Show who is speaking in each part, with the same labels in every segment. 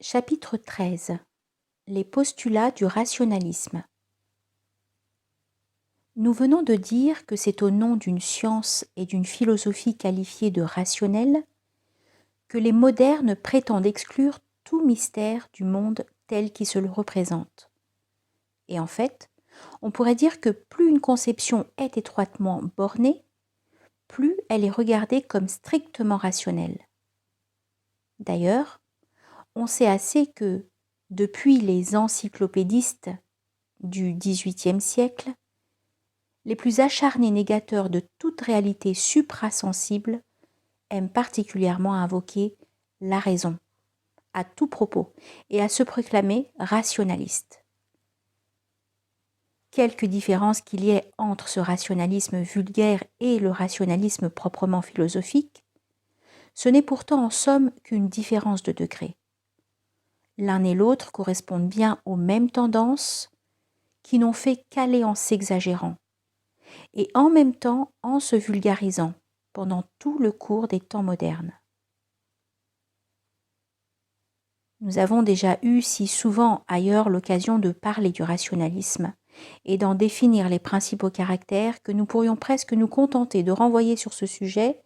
Speaker 1: Chapitre 13. Les postulats du rationalisme. Nous venons de dire que c'est au nom d'une science et d'une philosophie qualifiée de rationnelle que les modernes prétendent exclure tout mystère du monde tel qu'il se le représente. Et en fait, on pourrait dire que plus une conception est étroitement bornée, plus elle est regardée comme strictement rationnelle. D'ailleurs, on sait assez que, depuis les encyclopédistes du XVIIIe siècle, les plus acharnés négateurs de toute réalité suprasensible aiment particulièrement invoquer la raison, à tout propos, et à se proclamer rationalistes. Quelque différence qu'il y ait entre ce rationalisme vulgaire et le rationalisme proprement philosophique, ce n'est pourtant en somme qu'une différence de degré. L'un et l'autre correspondent bien aux mêmes tendances qui n'ont fait qu'aller en s'exagérant, et en même temps en se vulgarisant pendant tout le cours des temps modernes. Nous avons déjà eu si souvent ailleurs l'occasion de parler du rationalisme et d'en définir les principaux caractères que nous pourrions presque nous contenter de renvoyer sur ce sujet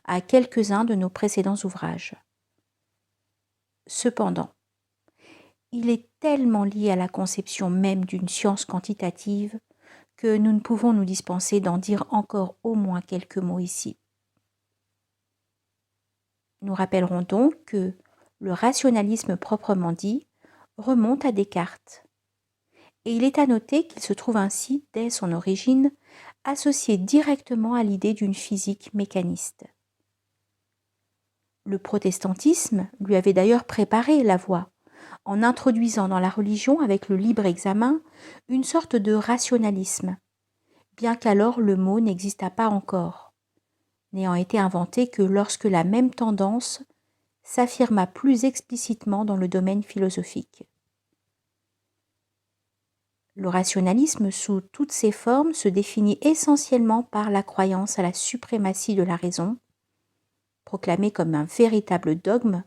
Speaker 1: à quelques-uns de nos précédents ouvrages. Cependant, il est tellement lié à la conception même d'une science quantitative que nous ne pouvons nous dispenser d'en dire encore au moins quelques mots ici. Nous rappellerons donc que le rationalisme proprement dit remonte à Descartes, et il est à noter qu'il se trouve ainsi, dès son origine, associé directement à l'idée d'une physique mécaniste. Le protestantisme lui avait d'ailleurs préparé la voie, en introduisant dans la religion avec le libre examen une sorte de rationalisme, bien qu'alors le mot n'existât pas encore, n'ayant été inventé que lorsque la même tendance s'affirma plus explicitement dans le domaine philosophique. Le rationalisme sous toutes ses formes se définit essentiellement par la croyance à la suprématie de la raison, proclamée comme un véritable dogme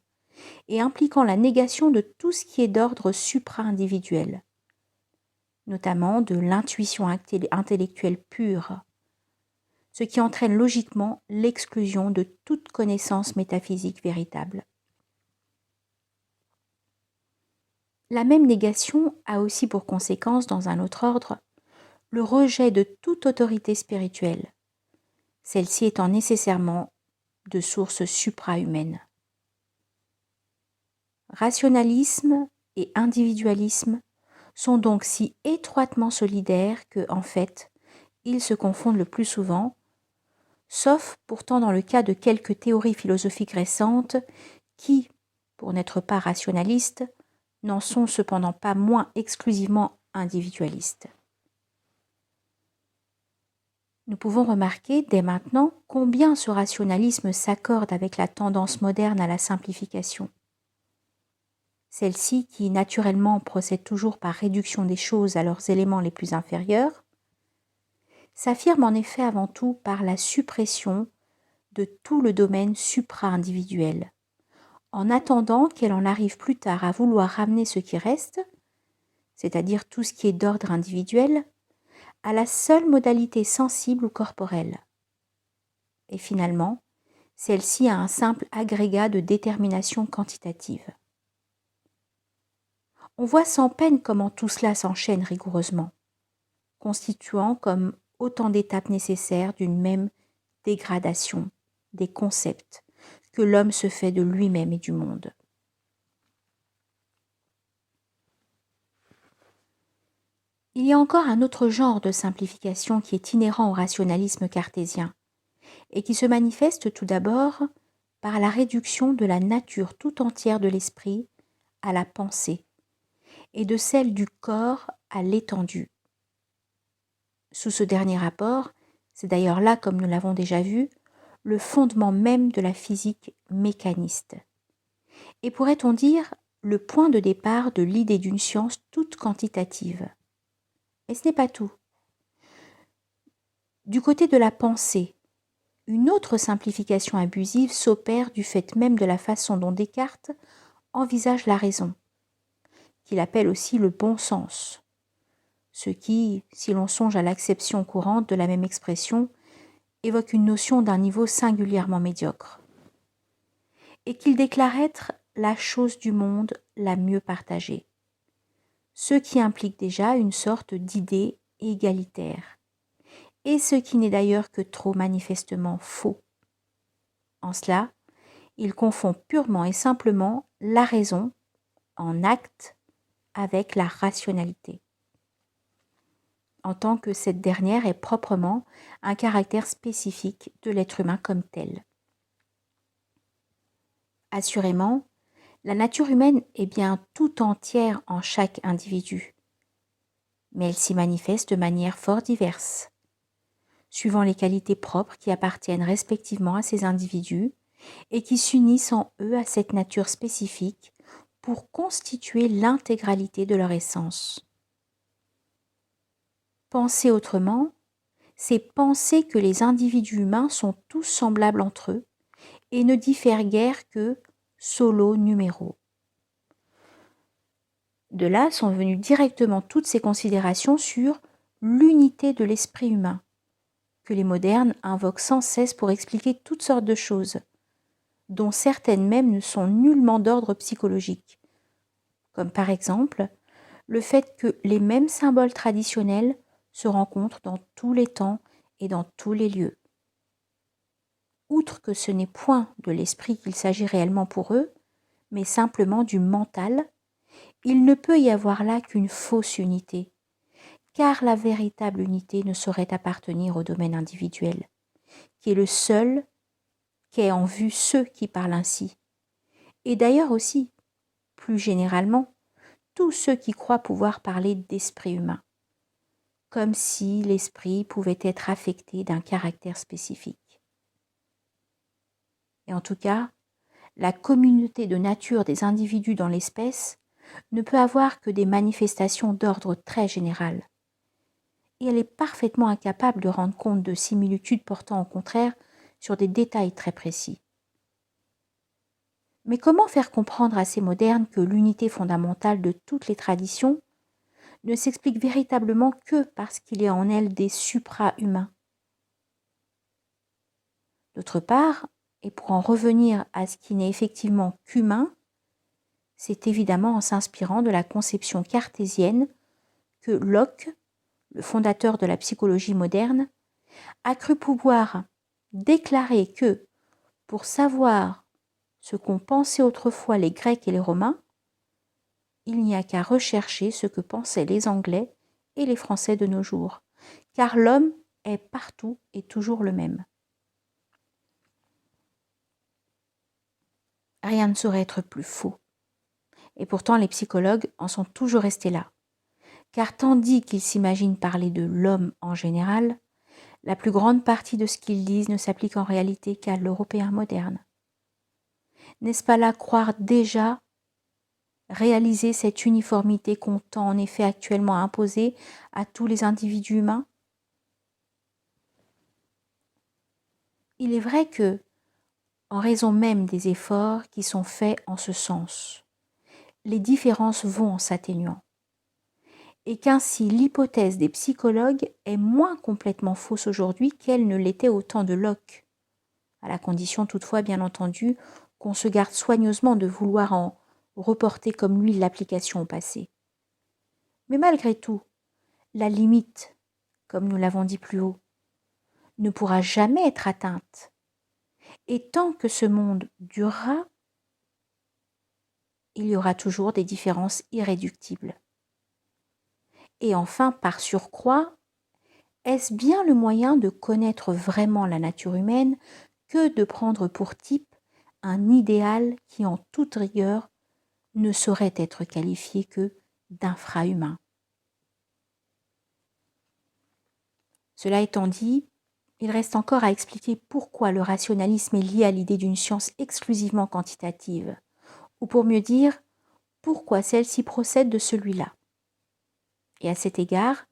Speaker 1: et impliquant la négation de tout ce qui est d'ordre supra-individuel, notamment de l'intuition intellectuelle pure, ce qui entraîne logiquement l'exclusion de toute connaissance métaphysique véritable. La même négation a aussi pour conséquence, dans un autre ordre, le rejet de toute autorité spirituelle, celle-ci étant nécessairement de source supra-humaine. Rationalisme et individualisme sont donc si étroitement solidaires que, en fait, ils se confondent le plus souvent, sauf pourtant dans le cas de quelques théories philosophiques récentes qui, pour n'être pas rationalistes, n'en sont cependant pas moins exclusivement individualistes. Nous pouvons remarquer dès maintenant combien ce rationalisme s'accorde avec la tendance moderne à la simplification. Celle-ci, qui naturellement procède toujours par réduction des choses à leurs éléments les plus inférieurs, s'affirme en effet avant tout par la suppression de tout le domaine supra-individuel, en attendant qu'elle en arrive plus tard à vouloir ramener ce qui reste, c'est-à-dire tout ce qui est d'ordre individuel, à la seule modalité sensible ou corporelle. Et finalement, celle-ci a un simple agrégat de détermination quantitative. On voit sans peine comment tout cela s'enchaîne rigoureusement, constituant comme autant d'étapes nécessaires d'une même dégradation des concepts que l'homme se fait de lui-même et du monde. Il y a encore un autre genre de simplification qui est inhérent au rationalisme cartésien et qui se manifeste tout d'abord par la réduction de la nature tout entière de l'esprit à la pensée et de celle du corps à l'étendue. Sous ce dernier rapport, c'est d'ailleurs là, comme nous l'avons déjà vu, le fondement même de la physique mécaniste. Et pourrait-on dire le point de départ de l'idée d'une science toute quantitative. Mais ce n'est pas tout. Du côté de la pensée, une autre simplification abusive s'opère du fait même de la façon dont Descartes envisage la raison, qu'il appelle aussi le bon sens, ce qui, si l'on songe à l'acception courante de la même expression, évoque une notion d'un niveau singulièrement médiocre, et qu'il déclare être la chose du monde la mieux partagée, ce qui implique déjà une sorte d'idée égalitaire, et ce qui n'est d'ailleurs que trop manifestement faux. En cela, il confond purement et simplement la raison, en acte, avec la rationalité, en tant que cette dernière est proprement un caractère spécifique de l'être humain comme tel. Assurément, la nature humaine est bien tout entière en chaque individu, mais elle s'y manifeste de manière fort diverse, suivant les qualités propres qui appartiennent respectivement à ces individus et qui s'unissent en eux à cette nature spécifique pour constituer l'intégralité de leur essence. Penser autrement, c'est penser que les individus humains sont tous semblables entre eux et ne diffèrent guère que solo numéro. De là sont venues directement toutes ces considérations sur l'unité de l'esprit humain, que les modernes invoquent sans cesse pour expliquer toutes sortes de choses, dont certaines même ne sont nullement d'ordre psychologique, comme par exemple le fait que les mêmes symboles traditionnels se rencontrent dans tous les temps et dans tous les lieux. Outre que ce n'est point de l'esprit qu'il s'agit réellement pour eux, mais simplement du mental, il ne peut y avoir là qu'une fausse unité, car la véritable unité ne saurait appartenir au domaine individuel, qui est le seul qu'aient en vue ceux qui parlent ainsi, et d'ailleurs aussi, plus généralement, tous ceux qui croient pouvoir parler d'esprit humain, comme si l'esprit pouvait être affecté d'un caractère spécifique. Et en tout cas, la communauté de nature des individus dans l'espèce ne peut avoir que des manifestations d'ordre très général, et elle est parfaitement incapable de rendre compte de similitudes portant au contraire sur des détails très précis. Mais comment faire comprendre à ces modernes que l'unité fondamentale de toutes les traditions ne s'explique véritablement que parce qu'il y a en elles des supra-humains? D'autre part, et pour en revenir à ce qui n'est effectivement qu'humain, c'est évidemment en s'inspirant de la conception cartésienne que Locke, le fondateur de la psychologie moderne, a cru pouvoir déclarer que, pour savoir ce qu'ont pensé autrefois les Grecs et les Romains, il n'y a qu'à rechercher ce que pensaient les Anglais et les Français de nos jours, car l'homme est partout et toujours le même. Rien ne saurait être plus faux. Et pourtant les psychologues en sont toujours restés là, car tandis qu'ils s'imaginent parler de l'homme en général, la plus grande partie de ce qu'ils disent ne s'applique en réalité qu'à l'Européen moderne. N'est-ce pas là croire déjà réaliser cette uniformité qu'on tend en effet actuellement à imposer à tous les individus humains? Il est vrai que, en raison même des efforts qui sont faits en ce sens, les différences vont en s'atténuant, et qu'ainsi l'hypothèse des psychologues est moins complètement fausse aujourd'hui qu'elle ne l'était au temps de Locke, à la condition toutefois bien entendu qu'on se garde soigneusement de vouloir en reporter comme lui l'application au passé. Mais malgré tout, la limite, comme nous l'avons dit plus haut, ne pourra jamais être atteinte. Et tant que ce monde durera, il y aura toujours des différences irréductibles. Et enfin, par surcroît, est-ce bien le moyen de connaître vraiment la nature humaine que de prendre pour type un idéal qui, en toute rigueur, ne saurait être qualifié que d'infrahumain? Cela étant dit, il reste encore à expliquer pourquoi le rationalisme est lié à l'idée d'une science exclusivement quantitative, ou pour mieux dire, pourquoi celle-ci procède de celui-là. Et à cet égard,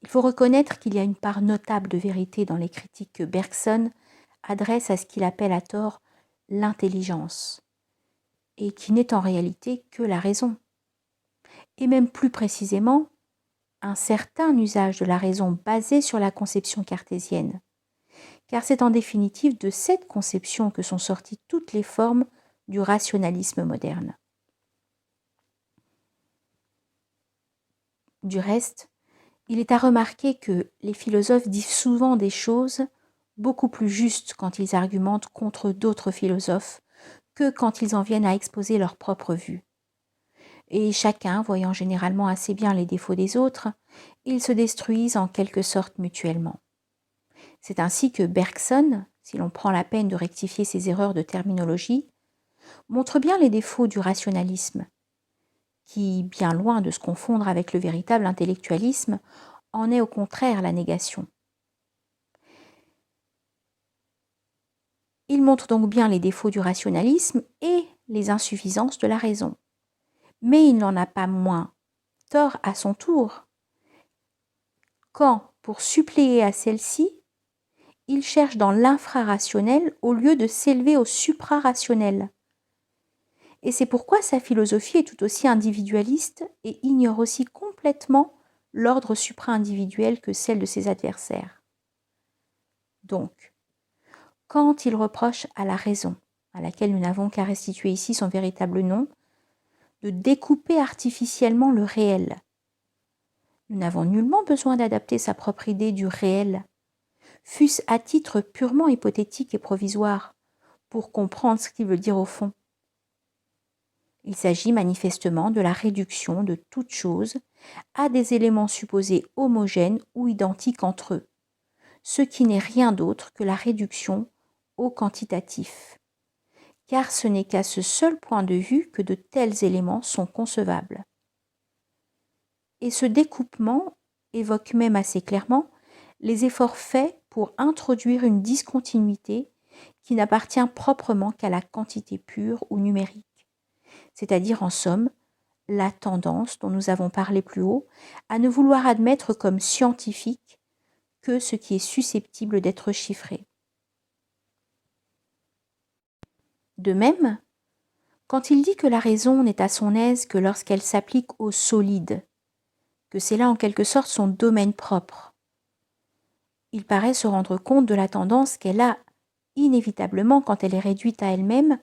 Speaker 1: il faut reconnaître qu'il y a une part notable de vérité dans les critiques que Bergson adresse à ce qu'il appelle à tort l'intelligence, et qui n'est en réalité que la raison. Et même plus précisément, un certain usage de la raison basé sur la conception cartésienne, car c'est en définitive de cette conception que sont sorties toutes les formes du rationalisme moderne. Du reste, il est à remarquer que les philosophes disent souvent des choses beaucoup plus justes quand ils argumentent contre d'autres philosophes que quand ils en viennent à exposer leur propre vue. Et chacun, voyant généralement assez bien les défauts des autres, ils se détruisent en quelque sorte mutuellement. C'est ainsi que Bergson, si l'on prend la peine de rectifier ses erreurs de terminologie, montre bien les défauts du rationalisme, qui, bien loin de se confondre avec le véritable intellectualisme, en est au contraire la négation. Il montre donc bien les défauts du rationalisme et les insuffisances de la raison. Mais il n'en a pas moins tort à son tour, quand, pour suppléer à celle-ci, il cherche dans l'infrarationnel au lieu de s'élever au suprarationnel. Et c'est pourquoi sa philosophie est tout aussi individualiste et ignore aussi complètement l'ordre supra-individuel que celle de ses adversaires. Donc, quand il reproche à la raison, à laquelle nous n'avons qu'à restituer ici son véritable nom, de découper artificiellement le réel, nous n'avons nullement besoin d'adapter sa propre idée du réel, fût-ce à titre purement hypothétique et provisoire, pour comprendre ce qu'il veut dire au fond. Il s'agit manifestement de la réduction de toute chose à des éléments supposés homogènes ou identiques entre eux, ce qui n'est rien d'autre que la réduction au quantitatif, car ce n'est qu'à ce seul point de vue que de tels éléments sont concevables. Et ce découpement évoque même assez clairement les efforts faits pour introduire une discontinuité qui n'appartient proprement qu'à la quantité pure ou numérique, c'est-à-dire en somme la tendance dont nous avons parlé plus haut à ne vouloir admettre comme scientifique que ce qui est susceptible d'être chiffré. De même, quand il dit que la raison n'est à son aise que lorsqu'elle s'applique au solide, que c'est là en quelque sorte son domaine propre, il paraît se rendre compte de la tendance qu'elle a inévitablement quand elle est réduite à elle-même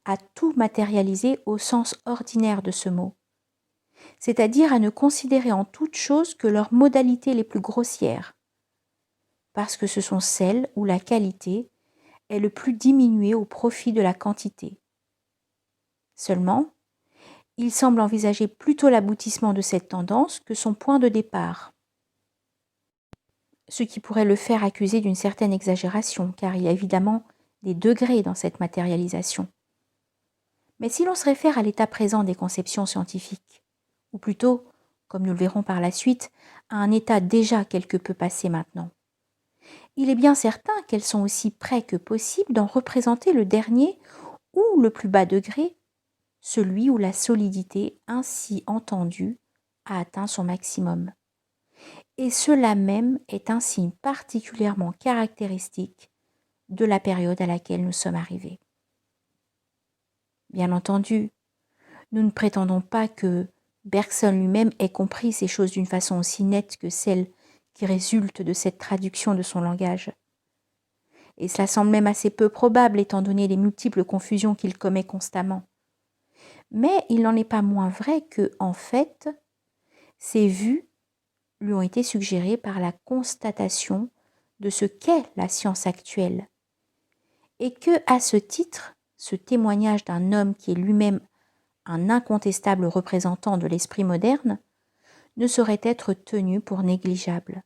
Speaker 1: à tout matérialiser au sens ordinaire de ce mot, c'est-à-dire à ne considérer en toute chose que leurs modalités les plus grossières, parce que ce sont celles où la qualité est le plus diminuée au profit de la quantité. Seulement, il semble envisager plutôt l'aboutissement de cette tendance que son point de départ, ce qui pourrait le faire accuser d'une certaine exagération, car il y a évidemment des degrés dans cette matérialisation. Mais si l'on se réfère à l'état présent des conceptions scientifiques, ou plutôt, comme nous le verrons par la suite, à un état déjà quelque peu passé maintenant, il est bien certain qu'elles sont aussi près que possible d'en représenter le dernier ou le plus bas degré, celui où la solidité ainsi entendue a atteint son maximum. Et cela même est un signe particulièrement caractéristique de la période à laquelle nous sommes arrivés. Bien entendu, nous ne prétendons pas que Bergson lui-même ait compris ces choses d'une façon aussi nette que celle qui résulte de cette traduction de son langage. Et cela semble même assez peu probable étant donné les multiples confusions qu'il commet constamment. Mais il n'en est pas moins vrai que, en fait, ces vues lui ont été suggérées par la constatation de ce qu'est la science actuelle, et que, à ce titre, ce témoignage d'un homme qui est lui-même un incontestable représentant de l'esprit moderne ne saurait être tenu pour négligeable.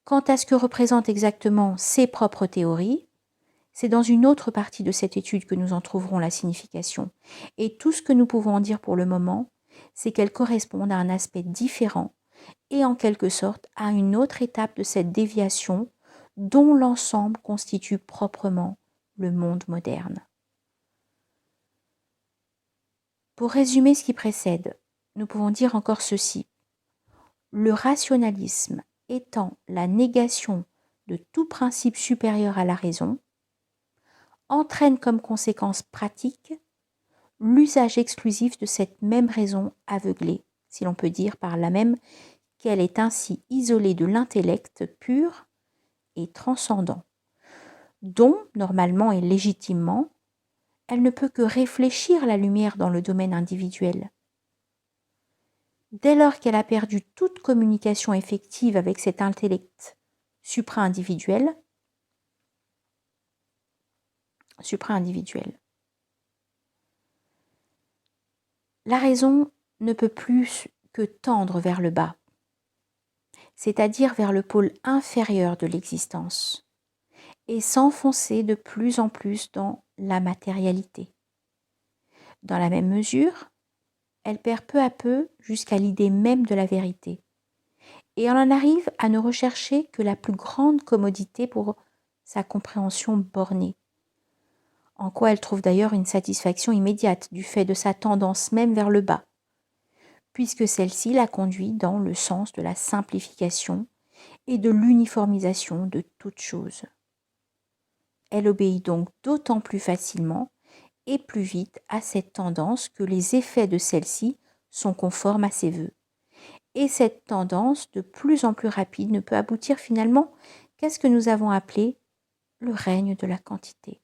Speaker 1: Quant à ce que représentent exactement ses propres théories, c'est dans une autre partie de cette étude que nous en trouverons la signification, et tout ce que nous pouvons en dire pour le moment, c'est qu'elles correspondent à un aspect différent et en quelque sorte à une autre étape de cette déviation dont l'ensemble constitue proprement le monde moderne. Pour résumer ce qui précède, nous pouvons dire encore ceci. Le rationalisme étant la négation de tout principe supérieur à la raison, entraîne comme conséquence pratique l'usage exclusif de cette même raison aveuglée, si l'on peut dire par là même qu'elle est ainsi isolée de l'intellect pur et transcendant, dont, normalement et légitimement, elle ne peut que réfléchir la lumière dans le domaine individuel. Dès lors qu'elle a perdu toute communication effective avec cet intellect supra-individuel, la raison ne peut plus que tendre vers le bas, c'est-à-dire vers le pôle inférieur de l'existence, et s'enfoncer de plus en plus dans la matérialité. Dans la même mesure, elle perd peu à peu jusqu'à l'idée même de la vérité, et elle en arrive à ne rechercher que la plus grande commodité pour sa compréhension bornée, en quoi elle trouve d'ailleurs une satisfaction immédiate du fait de sa tendance même vers le bas, puisque celle-ci la conduit dans le sens de la simplification et de l'uniformisation de toute chose. Elle obéit donc d'autant plus facilement et plus vite à cette tendance que les effets de celle-ci sont conformes à ses vœux. Et cette tendance, de plus en plus rapide, ne peut aboutir finalement qu'à ce que nous avons appelé le règne de la quantité.